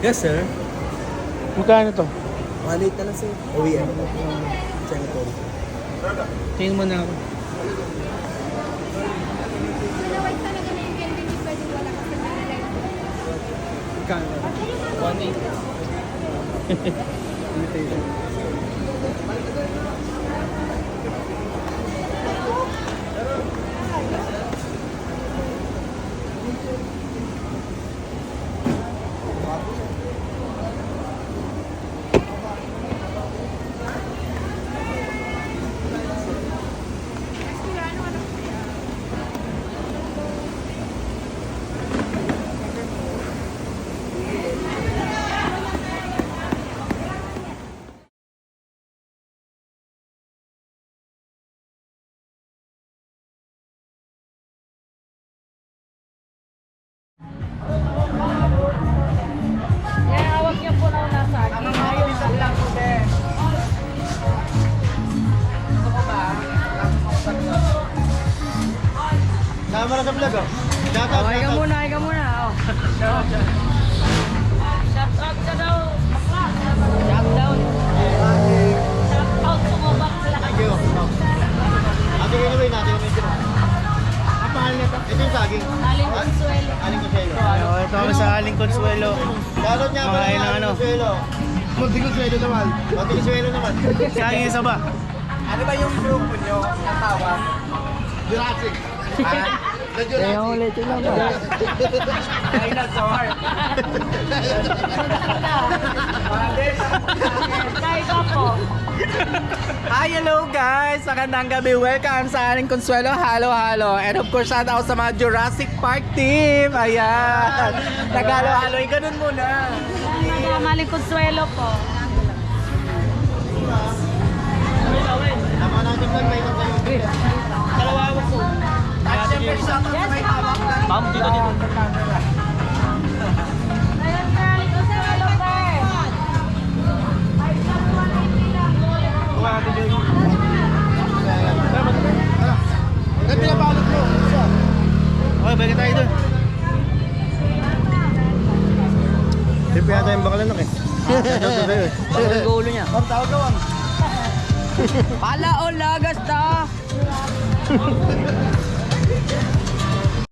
Yes, sir. Magkano to? 1.8 na lang, sir. OEM. Senator. Tingin mo na ako. Malawag talaga na yung hindi pwedeng wala kasi malay. Magkano? 1.8. Yan, hawak niyo po na nasa akin. Ayun lang po, Ben. Tama na sa vlog, oh. Ay ka muna, ay ka muna. Oh. Shout out ka daw. Shout out. Shout out sa mga bakla. Thank you. Ate kayo naman natin yung medyo. Ang pangalan nito? Ito yung saging. Aling Consuelo. Aling Consuelo. Ito kami sa Aling Consuelo. Shoutout niya pala Mga ng Aling ano. Consuelo. Munti Consuelo naman. Munti Consuelo naman. Saging isa ba? Ano ba yung grupo nyo? Ang tawag? Jurassic. The Jurassic. ulit yun lang ba? Dinosaur. Kaya ka po. Hi, hello guys! Magandang gabi. Welcome sa ating Consuelo Halo-Halo. And of course, shout out sa mga Jurassic Park team. Ayan. Nag-halo-halo. Ganun muna. Aling Consuelo po. Tama natin vlog, may ikot tayo. Dalawa po. At syempre, shout out sa may hawak na. Ma'am, dito. Ayan, sir. Aling Consuelo, sir. Kuha natin dito. Ba't pinabalot mo? Okay, balik tayo doon. Trip yata yung bakalan eh. Shoutout sa'yo eh. Ang ulo niya. Ang tawag ka, Wang. Pala o lagas ta!